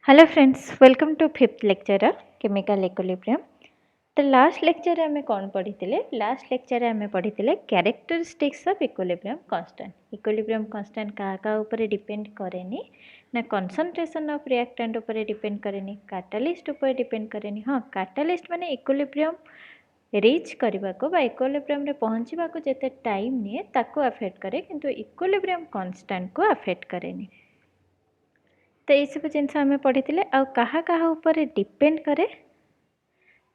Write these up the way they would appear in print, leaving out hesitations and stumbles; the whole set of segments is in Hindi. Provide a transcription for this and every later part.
Hello friends, welcome to fifth lecture chemical equilibrium. तो लास्ट लेक्चर आम कौन पढ़ी? लास्ट लेक्चर आम पढ़ी characteristics of equilibrium constant. Equilibrium constant क्या ऊपर डिपेंड करेनी ना कंसंट्रेशन ऑफ रिएक्टेंट ऊपर डिपेंड करेनी, कैटालिस्ट ऊपर डिपेंड करेनी। हाँ, कैटालिस्ट माने इक्विलिब्रियम रिच करने को इक्विलिब्रियम रे पहुँचवा को जिते टाइम निए ताको अफेक्ट करे, किंतु इक्विलिब्रियम कांस्टेंट को अफेक्ट करेनी। तो ये सब जिन आम पढ़ी क्या ऊपर डिपेंड करे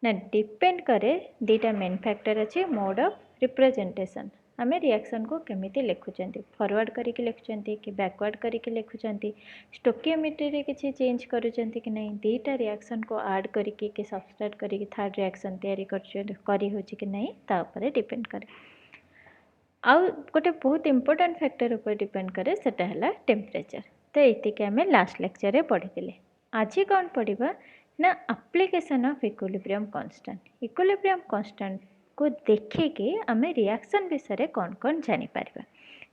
ना, डिपेंड करे दीटा मेन फैक्टर अच्छे मोड ऑफ रिप्रेजेंटेशन। आम रिएक्शन को केमिति लिखुंट, फॉरवर्ड करके लिखुंट कि बैकवर्ड करके लिखुंट, स्टोकियोमेट्री रे किसी चेंज करुँच कि नहीं, दीटा रिएक्शन को ऐड करके कि सबस्ट्रेट करके थर्ड रिएक्शन तैयारी कि नहीं तापर डिपेंड करे। आउ गोटे बहुत इंपोर्टेंट फैक्टर ऊपर डिपेंड करे सेटा है टेम्परेचर। तो ये आम लास्ट लेक्चर रे पढ़ी। आज कौन पढ़ा ना application of equilibrium constant. Equilibrium constant को देखिए आम रिएक्शन विषय कौन कौन जानीपर,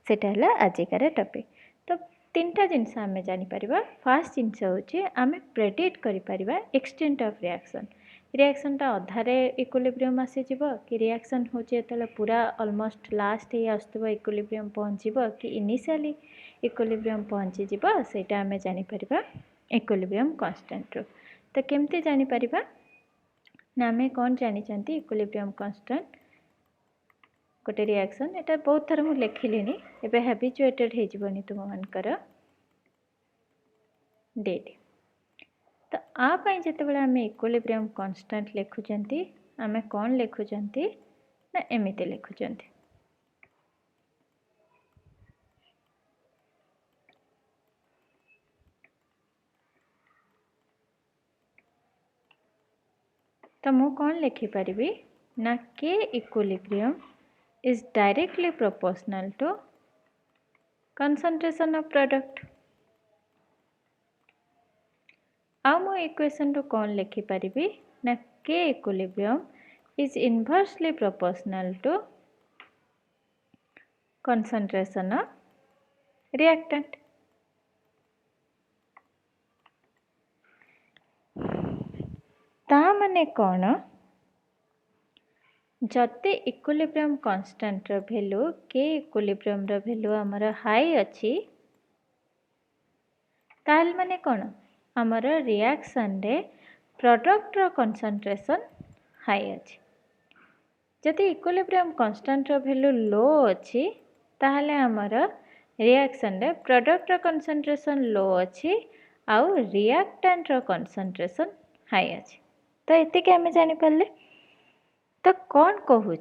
सेटा है आजिकार टॉपिक। तो तीनटा जिनस आम जानीपर। फास्ट जिनस हूँ आम प्रेडिक्ट करें एक्सटेंट ऑफ रिएक्शन। रिएक्शनटा अधारे इक्विलिब्रियम आसीजिव कि रिएक्शन होचे तो पूरा ऑलमोस्ट लास्ट ही आसुव इक्विलिब्रियम पहुँचब कि इनिशियली इक्विलिब्रियम पहुँची जीव, सेटा आम जानीपर इक्विलिब्रियम कांस्टेंट रो। तो केमती जानीपर ना आम कौन जानी इक्विलिब्रियम कांस्टेंट गोटे रिएक्शन। एटा बहुत थर मुझे लिखिली, एबे हैबिचुएटेड हो जीवनी तुम मानकर डेट। तो आपाई जितेबाला आम इक्विलिब्रियम कांस्टेंट लिखुंट आम कौन लिखुंट ना एमती लिखुंट। तो मु कौन लिखिपारि ना K equilibrium is directly proportional to concentration of product. आ मो इक्वेशन रो कौन लिखिपारि ना K equilibrium is inversely proportional to concentration of reactant। ता माने कौन? जदि इक्विलिब्रियम कांस्टेंट रो वैल्यू के इक्विलिब्रियम रो वैल्यू हमर हाई अच्छी, ताल माने कौन? हमर रिएक्शन रे प्रोडक्ट रो कंसंट्रेशन हाई अच्छी। जदि इक्विलिब्रियम कांस्टेंट रो वैल्यू लो अच्छी, ताहले हमर रिएक्शन रे प्रोडक्ट रो कंसंट्रेशन लो अच्छी आउ रिएक्टेंट रो कंसंट्रेशन हाई अच्छी। तो एतिके आम जानीपारे। तो कौन कहूँ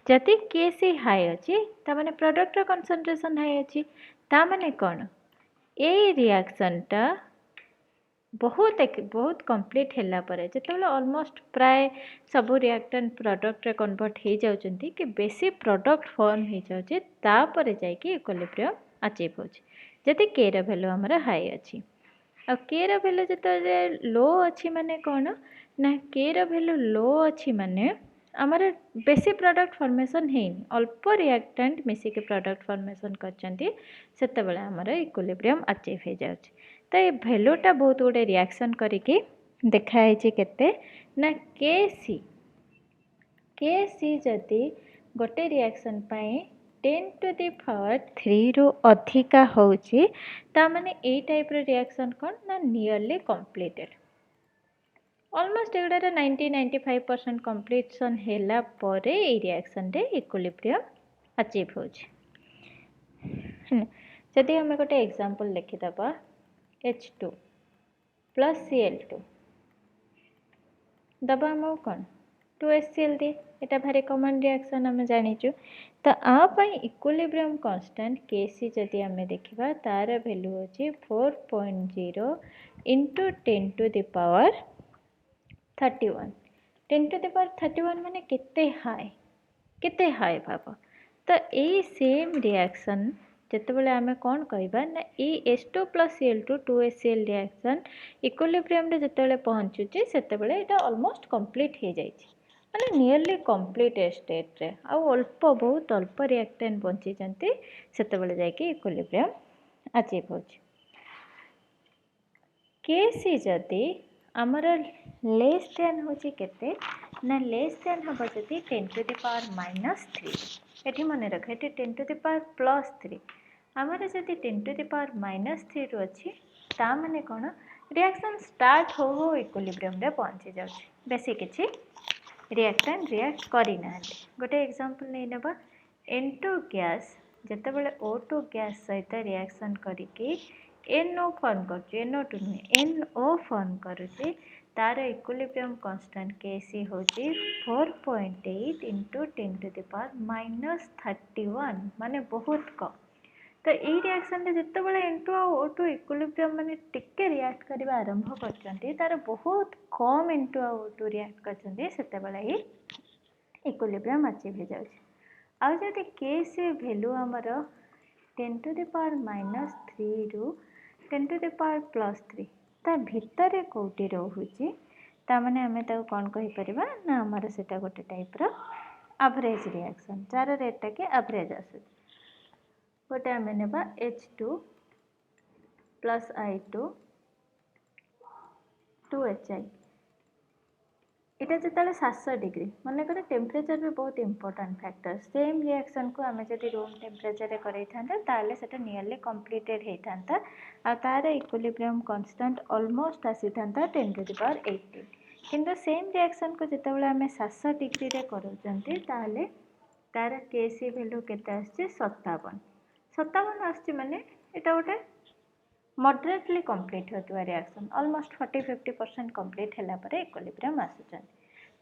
जदि केसी हाई अच्छी ताने प्रोडक्ट कंसंट्रेशन हाई अच्छी, ताने कौन ए रिएक्शनटा बहुत बहुत कंप्लीट होला परे जेतेबेले ऑलमोस्ट प्राय सब रिएक्टेंट प्रोडक्ट रे कन्वर्ट हो जाउछंती कि बेसी प्रोडक्ट फॉर्म हो जाउछे, तापर जाइके इक्विलिब्रियम अचीव होछि जदि के रो वैल्यू हमर हाई अच्छी। आ के रो वैल्यू जते लो अच्छी माने कौन ना के रो वैल्यू लो अच्छी माने आमर बेसी प्रोडक्ट फॉर्मेशन हेनी, अल्प रिएक्टेंट मिसिक प्रोडक्ट फॉर्मेशन करचंती, सेतेबेले आमर इक्विलिब्रियम अचीव हो जाउछि। तो ये वैल्यूटा बहुत गुडे रिएक्शन करिके देखाई केते ना के सी जदि गोटे रिएक्शन पाए 10 to the power 3 रो अधिका होउछि, ता माने ए टाइप रो रिएक्शन कौन ना नियरली कंप्लीटेड। ऑलमोस्ट एगुड़ा 90-95% कंप्लीशन होला परे ए रिएक्शन रे इक्विलिब्रियम अचीव होछि। जदि हम गोटे एग्जांपल लिखिदबा H2 प्लस Cl2 दबा हम कौन 2HCl दे, एटा भारी कॉमन रिएक्शन आम जानिचु। तो आपाई इक्विलिब्रियम कांस्टेंट Kc जदि आम देखिबा तार वैल्यू होछि 4.0 into 10 to the power 31। 10 to the power 31 माने केते हाई भाव। तो यही सेम रिएक्शन जितेबाला आम कौन कहवा ना H2 plus Cl2 2HCl reaction equilibrium रे जितेबाला पहुँचुचे सेतेबाला एटा ऑलमोस्ट कंप्लीट हो जाइछि, माने नियरली कंप्लीट स्टेट रे आ अल्प बहुत अल्प रिएक्टेंट बंची जंती, सेतेबाला जाइके इक्विलिब्रियम अचीव होछि। केसी जदि आमर लेस देन होची केते ना लेस देन हबो जदि 10 टू द पावर -3 एठी मने रख एठी 10 टू द पावर +3 आमर जदि 10 टू द पावर -3 रु अछि ता माने कोन रिएक्शन स्टार्ट हो इक्विलिब्रियम रे पहुंची जाउछि बेसी किछि रिएक्टेंट रिएक्ट करि नांती गोटे एग्जांपल नै नेबा N2 गैस जेतेबेले O2 गैस सहित रिएक्शन करिकि NO फॉर्म करुछि NO2 नुहे NO फॉर्म करुछि तार इक्विलिब्रियम कांस्टेंट Kc होछि 4.8 इंटू 10 टू द पावर -31 माने बहुत कम तो यही रिएक्शन रे जेतेबेले N2 और O2 इक्विलिब्रियम माने टिके रिएक्ट करबा आरंभ करछन्ती तार बहुत कम N2 और O2 रिएक्ट करछन्ती सेतेबेले ही इक्विलिब्रियम अचीव हो जाउछि आ जदि Kc वैल्यू हमर 10 टू द पावर -3 रु 10 टू द पावर +3 ता भितर कोउटी रहुछि ता माने हमें ताको कोन कहि परिबा ना हमर सेटा गोटे टाइप रो एवरेज रिएक्शन जार रेट के एवरेज आसु गोटे हमें नेबा H2 प्लस I2 2HI इटा जेताले 700 डिग्री मन करे टेम्परेचर भी बहुत इंपोर्टेंट फैक्टर सेम रिएक्शन को आमे जदि रूम टेम्परेचर रे करै थांता ताले सेटा नियरली कंप्लीटेड हे थांता आ तार इक्विलिब्रियम कांस्टेंट ऑलमोस्ट आसी थांता 10 टू द पावर 18 किंतु सेम रिएक्शन को जेतेबेले आमे 700 डिग्री रे करूचंती ताले तार Kc वैल्यू केते आछे 57 आछे माने एटा गोटे मॉडरेटली कंप्लीट होतुवा रिएक्शन ऑलमोस्ट 40-50% कंप्लीट हैला परे इक्विलिब्रियम आसुचन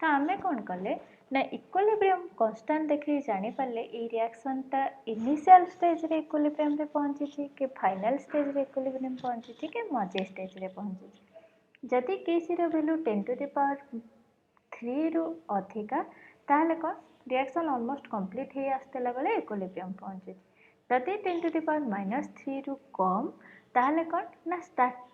तो आमे कोन कले ना इक्विलिब्रियम कांस्टेंट देखि जानि पाले ए रिएक्शन ता इनिशियल स्टेज रे इक्विलिब्रियम रे पहुंची छि कि फाइनल स्टेज रे इक्विलिब्रियम पहुंची छि कि मझे स्टेज रे पहुंची छि जदि Kc रो वैल्यू 10 टू द पावर 3 रु अधिका ताले कोन रिएक्शन ऑलमोस्ट कंप्लीट हे आस्तला बेले इक्विलिब्रियम पहुंची जदि 10 टू द पावर -3 रु कम ताहले कौन ना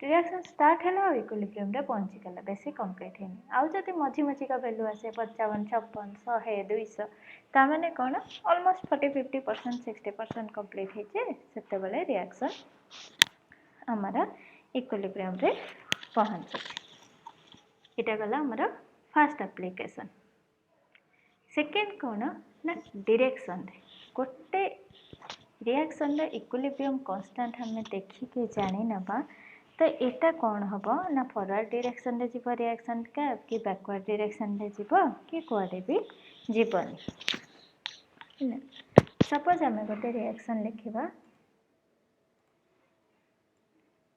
रिएक्शन स्टार्ट है इक्विलिब्रियम रे पहुंची गला बेसी कंप्लीट है आउ जदि मझी मझी का वैल्यू आसे 55 56 100 200 ता माने कौन ऑलमोस्ट 40-50% 60% कंप्लीट है जे सेते बेले रिएक्शन हमारा इक्विलिब्रियम रे पहुंचे इटा गला हमारा फर्स्ट एप्लीकेशन सेकंड कौन ना डायरेक्शन रे गोटे रिएक्शन रे इक्विलिब्रियम कांस्टेंट हमें देखि के जानि नबा तो एटा कौन हबो ना फॉरवर्ड डायरेक्शन रे जीवो रिएक्शन का कि बैकवर्ड डायरेक्शन रे जीवो कि कोडे भी जीवनी सपोज हमें गोटे रिएक्शन लिखिबा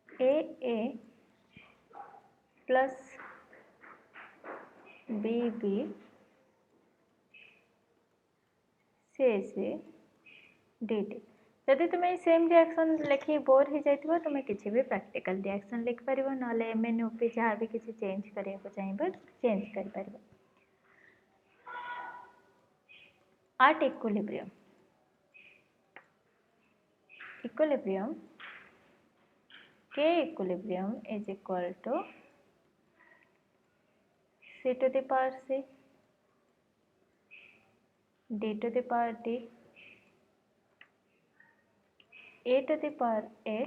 AA plus BB CC DD जदि तुम्हें सेम रिएक्शन लिखि बोर हो जाइथिबो तुम्हें किछि भी प्रैक्टिकल रिएक्शन लिख परिबो नले MNOP जहाँ भी किछि चेंज करिया को चाहिबो चेंज कर परिबो at equilibrium K equilibrium is equal to C to the power C D to the power D A to the power A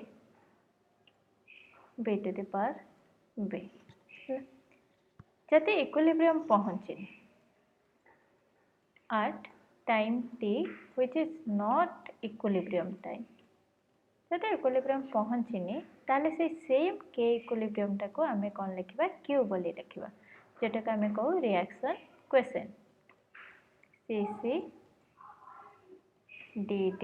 B to the power B जदि इक्विलिब्रियम पहुंचे at time t which is not equilibrium time जदि इक्विलिब्रियम पहुंचीनी ताले से सेम K इक्विलिब्रियम टाको आमे कोन लिखिबा Q बोली लिखिबा जेटा का आमे कहू reaction question CC DD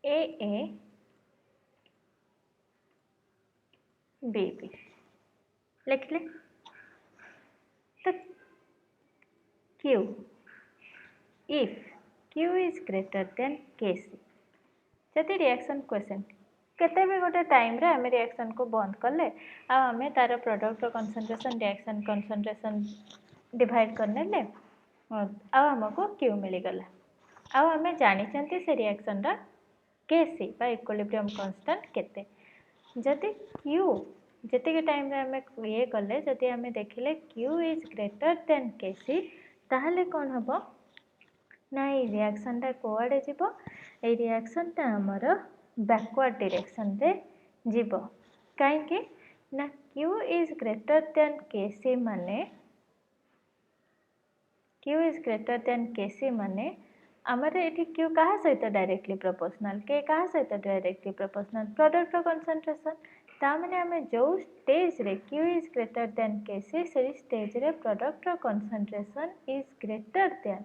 AA BB लिख ले तो Q if Q is greater than Kc जदि रिएक्शन क्वेश्चन केते भी गोटे टाइम रे हमें रिएक्शन को बंद करले आ हमें तार product concentration reaction concentration divide करने ले आ हमको Q मिल गला आ हमें जानि चंती से रिएक्शन रा Kc बा इक्विलिब्रियम कांस्टेंट केते जदि Q जते के टाइम रे हमें ये करले जदि हमें देखिले Q is greater than Kc ताहले कोन हबो ना ये रिएक्शन टा कोआडे जीवो ए रिएक्शन टा हमर बैकवर्ड डायरेक्शन रे जीव कहीं ना Q is greater than KC माने Q is greater than KC माने आमर ये Q क्या सहित डायरेक्टली प्रोपोर्शनल K क्या सहित डायरेक्टली प्रोपोर्शनल प्रोडक्ट कंसंट्रेशन ताने आम जो स्टेज रे Q is greater than KC से स्टेज रे product concentration is greater than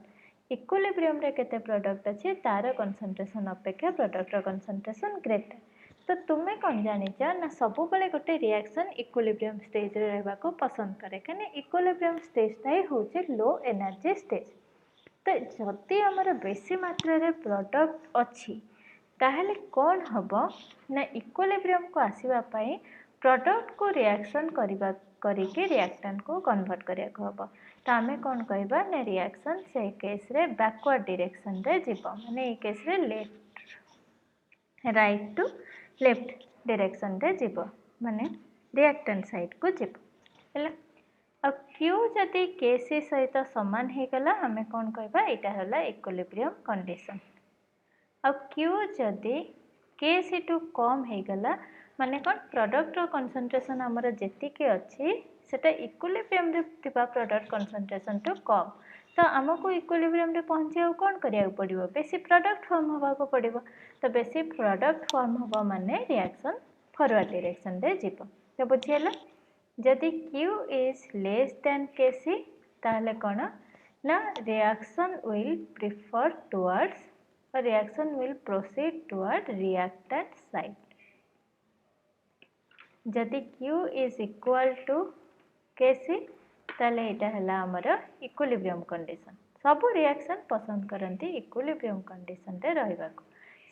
equilibrium रे केते प्रोडक्ट अच्छे तार कंसंट्रेशन अपेक्षा प्रोडक्ट कंसंट्रेशन ग्रेटर तो तुम्हें कौन जानिच ना सब बेले गोटे रिएक्शन इक्विलिब्रियम स्टेज रे रहबा को पसंद करे कहीं इक्विलिब्रियम स्टेजटा ही हूँ लो एनर्जी स्टेज तो जदि आमर बेसी मात्रा रे प्रोडक्ट अच्छी ताहले कौन हम ना इक्विलिब्रियम को आसवा प्रोडक्ट को रिएक्शन करके रिएक्टेंट को कन्वर्ट करिया हम तो आम कौन कहबा ना रिएक्शन से केस रे बैकवर्ड डायरेक्शन रे जीव माने ए केस रे left right to left direction रे जीव माने रिएक्टेंट साइड को जीव हैला आ Q जदि KC सहित समान हो गला आम कौन कहबा एटा होला इक्विलिब्रियम कंडीशन आ Q जदि KC टू कम हो गला माने कौन प्रोडक्ट कंसंट्रेशन आमर जेतिके अच्छी सेटा इक्विलिब्रियम रे थिबा प्रोडक्ट कंसंट्रेशन टू कम तो आमको इक्विलिब्रियम रे पहुँचे कौन करिया पड़िबो बेसी प्रोडक्ट फॉर्म होगा को पड़िबो तो बेसी प्रोडक्ट फॉर्म होबा माने रिएक्शन फॉरवर्ड डायरेक्शन रे जीव तो बुझियला जदि Q is less than KC ताहले कौन ना reaction will prefer towards reaction will proceed toward reactant side जदि Q is equal to KC ताले एटा हला हमर इक्विलिब्रियम कंडीशन सब रिएक्शन पसंद करती इक्विलिब्रियम कंडीशन रे रहबा को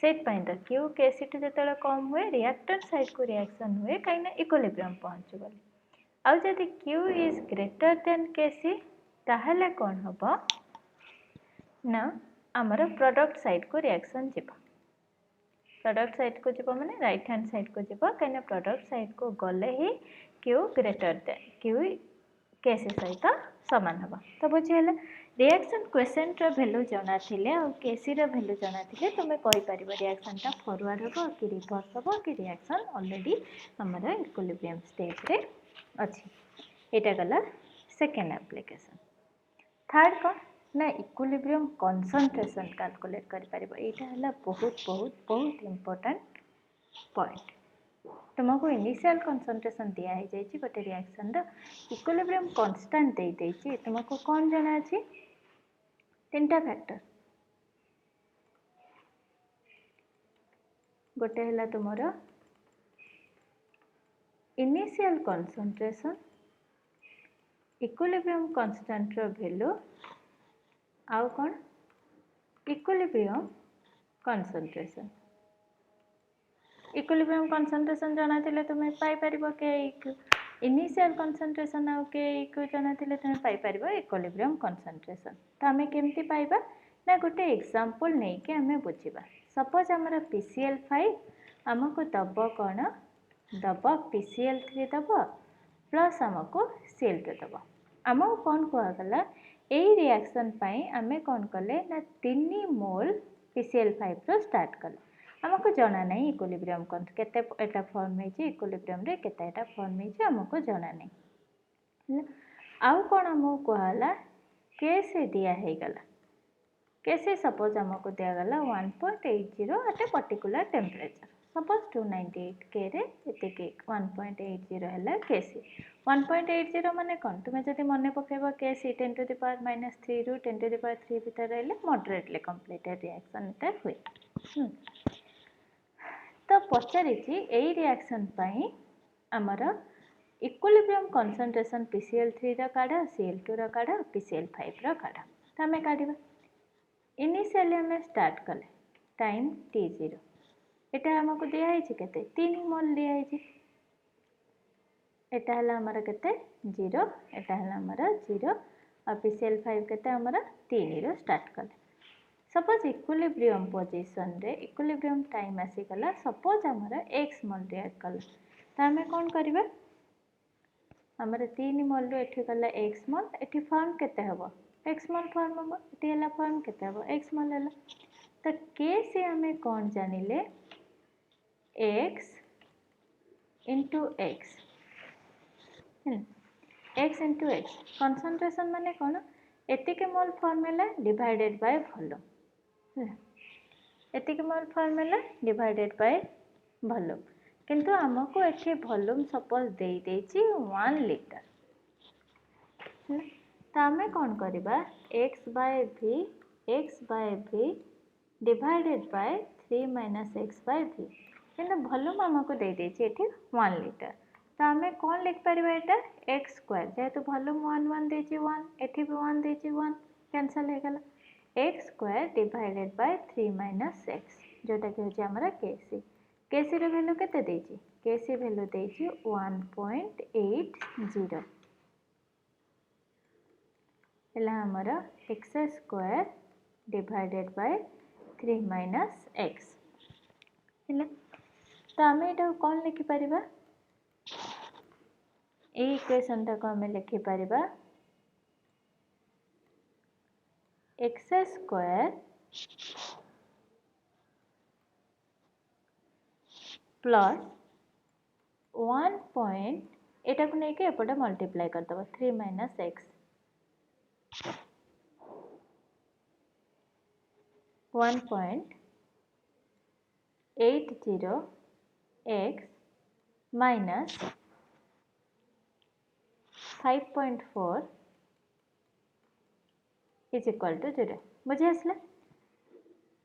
सेट पई तो Q KC टू जतले कम हुए रिएक्टेंट साइड को रिएक्शन हुए कहीं इक्विलिब्रियम पहुँच गले आउ जदि Q is greater than KC ताहले कौन हम ना आमर प्रोडक्ट साइड को रिएक्शन जीव प्रोडक्ट साइड को जीव माने राइट हैंड साइड को जीव कहीं प्रोडक्ट साइड को गले ही Q greater than Q KC सहित सामान हम तो बुझीगला रिएक्शन क्वेश्चन वैल्यू जाना और KC वैल्यू जाना तुम्हें कहीपर रिएक्शनटा फॉरवर्ड हम कि रिवर्स हम कि रिएक्शन ऑलरेडी आमर इक्विलिब्रियम स्टेज रे अच्छी एटा गला सेकेंड एप्लिकेशन थर्ड कौन ना इक्विलिब्रियम कंसंट्रेशन कैलकुलेट करिपारिबो एटा हला बहुत बहुत बहुत इंपोर्टेंट पॉइंट तुमको इनिशियल कंसंट्रेशन दिया है जाइए गोटे रिएक्शन इक्विलिब्रियम कांस्टेंट दे देइछि तुमको कौन जाना अछि तीनटा फैक्टर गोटे हला तुमरो इनिशियल कंसंट्रेशन इक्विलिब्रियम कांस्टेंट रो वैल्यू आउ कौन इक्विलिब्रियम कंसंट्रेशन इक्विलिब्रियम कंसंट्रेशन जाना थिले तुम्हें पाई परिबो के इनिशियल कंसंट्रेशन आउ के को जाना थिले तुम्हें पाई परिबो इक्विलिब्रियम कंसंट्रेशन तो हमें केमती पाइबा ना गोटे एग्जांपल नहीं के हमें बुझिबा सपोज हमर PCl5 हमको दब कौन दब PCl3 दब प्लस हमको Cl2 दब आमको कौन कहगला यही रिएक्शन पाई आमे कौन कले ना 3 मोल PCl5 रो स्टार्ट कले हमको जाना नहीं इक्विलिब्रियम केते एटा फॉर्म है इक्विलिब्रियम रे केते एटा फॉर्म है हमको जाना नहीं आउ कौन हमको कहला कैसे दिया है गला कैसे सपोज हमको दिया गला 1.80 at a particular temperature suppose 298 के रे एते 1.80 हैला केसी 1.80 माने कौन तुम्हें जदि मन पकेबो केसी 10 टू द पावर -3 रु 10 टू द पावर 3 भीतर रहले मॉडरेटली कंप्लीटेड रिएक्शन एटा हुए तो पचारि यही रिएक्शन पाई आमर इक्विलिब्रियम कंसंट्रेशन PCl3 रा काढ़ा Cl2 रा काढ़ा PCl5 रा काढ़ा तो आम काढ़ा इनिशियली आम स्टार्ट कले टाइम t0 एटा हमको दिया केते 3 मोल दिया एटा हला हमर केते 0 एटा हला हमर 0 और PCl5 केते हमर 3 रो स्टार्ट कले सपोज इक्विलिब्रियम पोजीशन रे इक्विलिब्रियम टाइम आसीगला सपोज हमर x मोल रिएक्ट कला तो आम कौन करबा हमर 3 मोल रो एठी गला x मोल एठी फॉर्म केते हबो x मोल फॉर्म हबो एठी हला फॉर्म केते हबो x मोल हला तो k से हमें कौन जानिले x into x x into x concentration माने कौन एतिके mole formula divided by volume एतिके mole formula divided by volume किंतु आमको एठी वॉल्यूम सपोज दे देछि 1 लीटर तो आम कौन करवा x by V divided by 3 minus x by V किंतु वॉल्यूम आमको दे देछि एठी 1 लीटर तो आम कौन लिखिपर यहाँ एक्स स्क्वायर जेहेतु वॉल्यूम 1 देछि 1 एठी भी 1 देछि 1 कैंसल हो गला x square divided by 3 minus x जोटा कि होछि हमर केसी केसी रो वैल्यू केते देछि केसी वैल्यू देछि 1.80 एला हमर x square divided by 3 minus x तो आम यहाँ कौन लिखिपर ये इक्वेशन टाक आम लिखिपर एक्स स्क्वायर प्लस 1 पॉइंट एटा को लेके एपटे मल्टीप्लाई करदबा 3 minus x 1.80 x minus 5.4 is equal to 0 बुझे आसला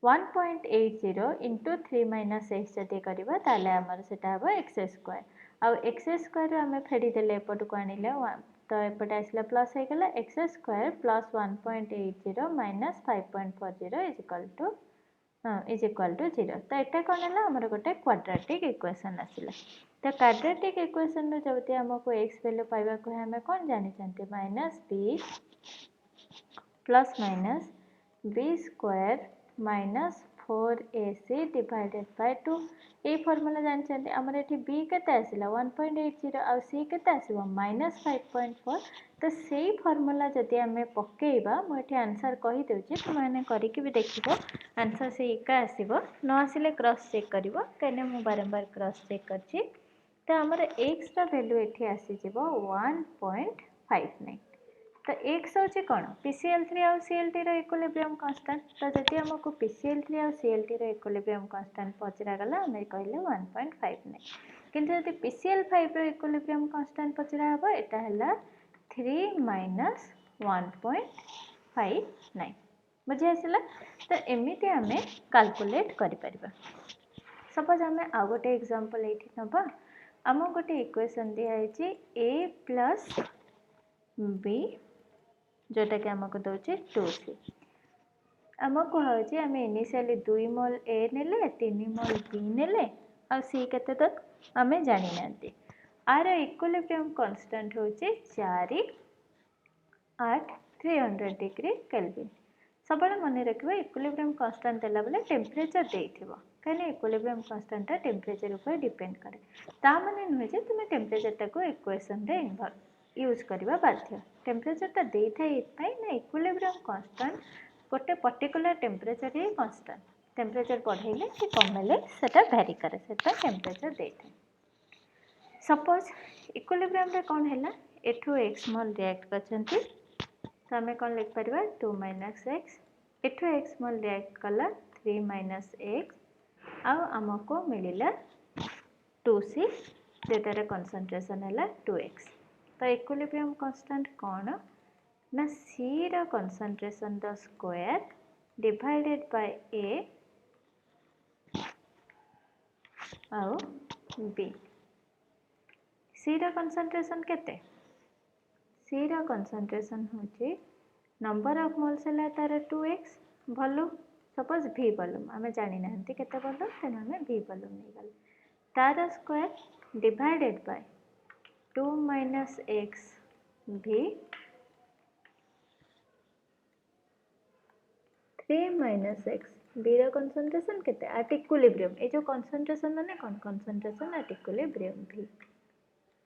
1.80 इंटू 3 माइनस एक्स जदि करवा ताले आमर सेटा हबो एक्स स्क्वायर आउ एक्स स्क्वायर आम फेरी देले एपट को आनिले तो एपटे आसला प्लस हो गला x square plus 1.80 minus 5.40 is equal to 0 तो एटा कौन है आमर गोटे क्वाड्रेटिक इक्वेशन आसला तो क्वाड्रेटिक इक्वेशन जब आमको एक्स वैल्यू पाइबा को आम कौन जानी minus b plus minus b square minus 4ac divided by 2 ये फॉर्मूला जानते आमर ये बी केते आसिला 1.80 आउ सी केते आसिबो माइनस 5.4 तो सेही फॉर्मूला जदि आम पकेइबा मुझे आंसर कही देउछि तुमने करके भी देखिबो आंसर से एका आसिबो न आसिले क्रॉस चेक करिवो कने मु बारंबार क्रॉस चेक करछि तो आमर x रा वैल्यू एठी आसी जिवो 1.59 तो एक्स हूँ कौन PCl3 आउ Cl2 रो इक्विलिब्रियम कांस्टेंट तो जदि हमको PCl3 आउ Cl2 रो इक्विलिब्रियम कांस्टेंट पचरा गला हमें कहले 1.59 किंतु जदि PCl5 रो इक्विलिब्रियम कांस्टेंट पचरा हबो एटा हला 3 माइनस 1.59 बुझे आसला तो एमिति आमे कैलकुलेट करि परिबा सपोज आमे आ गोटे एग्जांपल एठी नबा आम गोटे इक्वेशन दिया है a प्लस b जोटा कि आमको दौचे 2c आमको हूँ आम इनिशियली 2 मोल a नेले 3 मोल b नेले आ सी केते तो आम जानी ना आर इक्विलिब्रियम कांस्टेंट हूँ 4 8 300 डिग्री केल्विन सब मन रखिए इक्विलिब्रियम कांस्टेंट देला बेले टेम्परेचर देइथिबो कहीं इक्विलिब्रियम कांस्टेंट टेम्परेचर ऊपर डिपेंड करे ता माने नुहे जे तुम टेम्परेचर टाको इक्वेशन रे यूज करवा बाध्य टेम्परेचर दे था ना इक्विलिब्रियम कांस्टेंट गोटे पर्टिकुलर टेम्परेचर ही कांस्टेंट टेम्परेचर बढ़ेले कि कमेले सेटा वेरी करे सेटा टेम्परेचर दे था सपोज इक्विलिब्रियम रे कौन है एठू एक्स मोल रिएक्ट करछंती तो आम कौन लिख पार 2 माइनस एक्स एठू एक्स मोल रिएक्ट कला 3 माइनस एक्स आउ आमको मिलला 2c जोटार कंसंट्रेशन है 2x तो इक्विलिब्रियम कांस्टेंट कौन ना c रो concentration the square divided by a आउ b c रो कंसंट्रेशन केते c रो कंसंट्रेशन होची नंबर ऑफ मोल्स है तार 2x volume suppose v volume आम जानी ना केते वॉल्यूम तेना आम v वॉल्यूम नहीं गल तार square divided by 2 minus x भी 3 माइनस एक्स बी रो कंसंट्रेशन केते एट इक्विलिब्रियम ए जो कंसंट्रेशन माने कौन कंसंट्रेशन एट इक्विलिब्रियम भी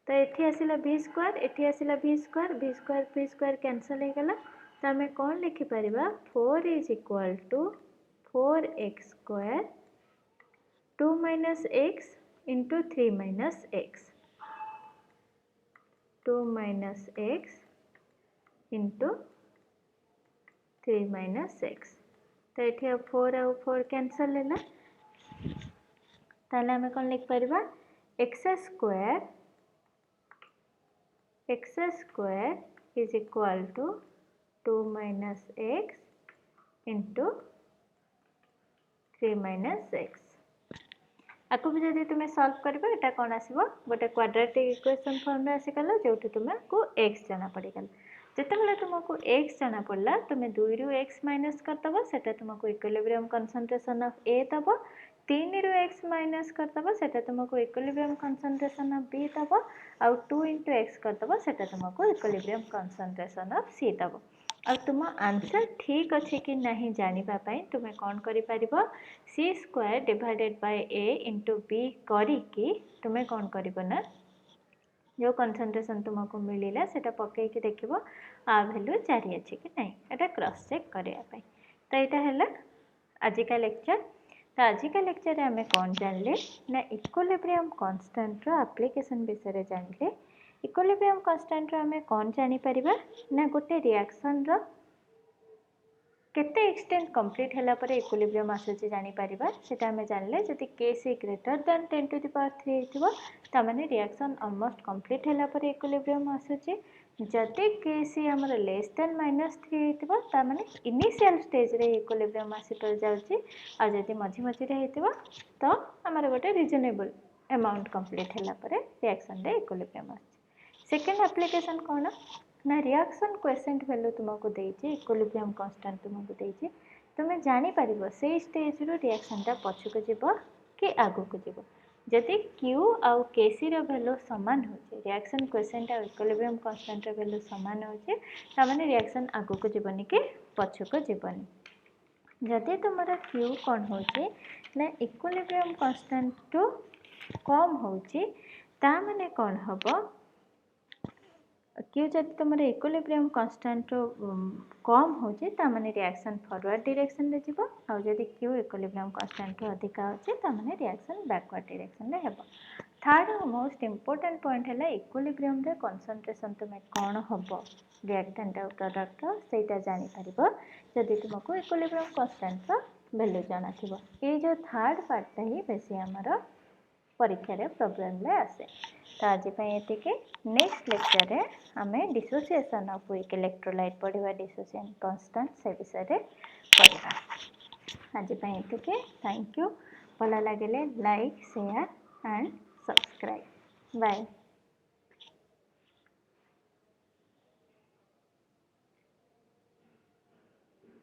तो एठी आसिला v स्क्वायर एठी आसिला v स्क्वायर कैंसिल हो गला तो आम कौन लिखि परिबा 4 is equal to 4x square 2 minus x into 3 minus x, 2 minus x into 3 minus x। तो ये 4 आउ 4 कैंसल है, ताले हमें कौन लिख Paribas x square is equal to 2 minus x into 3 minus x। आपको भी जब तुम्हें सॉल्व करबा एटा कौन आसीबो गोटे क्वाड्रेटिक इक्वेशन फॉर्म में आसीगला जोटी तुमको x जाना पड़ीगला। जितेबाला तुमको x जाना पड़ला तुम्हें 2 रु x माइनस करदबो सेटा तुमको इक्विलिब्रियम कंसंट्रेशन ऑफ A दबो, 3 रु x माइनस करदबो सेटा तुमको इक्विलिब्रियम कंसंट्रेशन ऑफ B दबो, आउ 2 into x करदबो सेटा तुमको इक्विलिब्रियम कंसंट्रेशन ऑफ C दबो। और तुम आंसर ठीक अच्छे कि नहीं जानिबा पई तुमे कौन करि परिबो c square divided by a into b करी कि तुमे कौन करिबो ना जो कंसंट्रेशन तुमको मिलिला सेटा पकई कि देखिबो आ वैल्यू जारी अछि कि नहीं एटा क्रॉस चेक करिया पई। तो एटा हैला आज का लेक्चर। तो आज का लेक्चर आम कौन जानले ना इक्विलिब्रियम कांस्टेंट रो एप्लीकेशन विषय जानले। इक्विलिब्रियम कांस्टेंट रो आम कौन जानी परिबा ना गोटे रिएक्शन रो केते एक्सटेंट कंप्लीट हैला पर इक्विलिब्रियम आसुची जानी परिबा सेटा हमें जानले। जदि Kc greater than 10 to the power 3 हेतिबो त माने रिएक्शन ऑलमोस्ट कंप्लीट हैला पर इक्विलिब्रियम आसुची। जदि Kc हमर लेस देन -3 हेतिबो त माने इनिशियल स्टेज रे इक्विलिब्रियम आसी पर जाउची। आ जदि मझी मझी रे हेतिबो तो हमर गोटे रीजनेबल अमाउंट कंप्लीट हैला पर रिएक्शन रे इक्विलिब्रियम आसी। सेकंड एप्लीकेशन कोन ना रिएक्शन क्वोशिएंट वैल्यू तुमको देइछि, इक्विलिब्रियम कांस्टेंट तुमको देइछि, तुमे जानि परिबो से स्टेज रो रिएक्शन ता पछुको जिवो कि आगुको जिवो। जदि Q आउ Kc रो वैल्यू समान होछि, रिएक्शन क्वोशिएंट आ इक्विलिब्रियम कांस्टेंट रो वैल्यू समान होछि त माने रिएक्शन आगुको जिवोनी कि पछुको जिवोनी। जदि तुमरा Q कोन होछि ना इक्विलिब्रियम कांस्टेंट टू कम होछि ता माने कोन हबो Q जब तुम इक्विलिब्रियम कांस्टेंट कम होचे ता माने रिएक्शन फॉरवर्ड डायरेक्शन रे जिवो आ जदि Q इक्विलिब्रियम कांस्टेंट अधिक होचे ता माने रिएक्शन बैकवर्ड डायरेक्शन रे हेबो। थर्ड और मोस्ट इंपोर्टेंट पॉइंट है इक्विलिब्रियम रे कंसंट्रेशन तुमे कोन हबो रिएक्टेंट और प्रोडक्ट सेटा जानि परिबो जदि तुमको इक्विलिब्रियम कांस्टेंट वैल्यू जाना थिबो। ए जो थर्ड पार्ट ही बेसी हमर परीक्षा रे प्रॉब्लम ले आसे। तो आज ये नेक्स्ट लेक्चर रे हमें डिसोसिएशन ऑफ वीक इलेक्ट्रोलाइट पढ़ा डिसोसिएशन कांस्टेंट से विषय रे पढ़ा। आज ये थैंक यू। भल लगे like share and subscribe. Bye.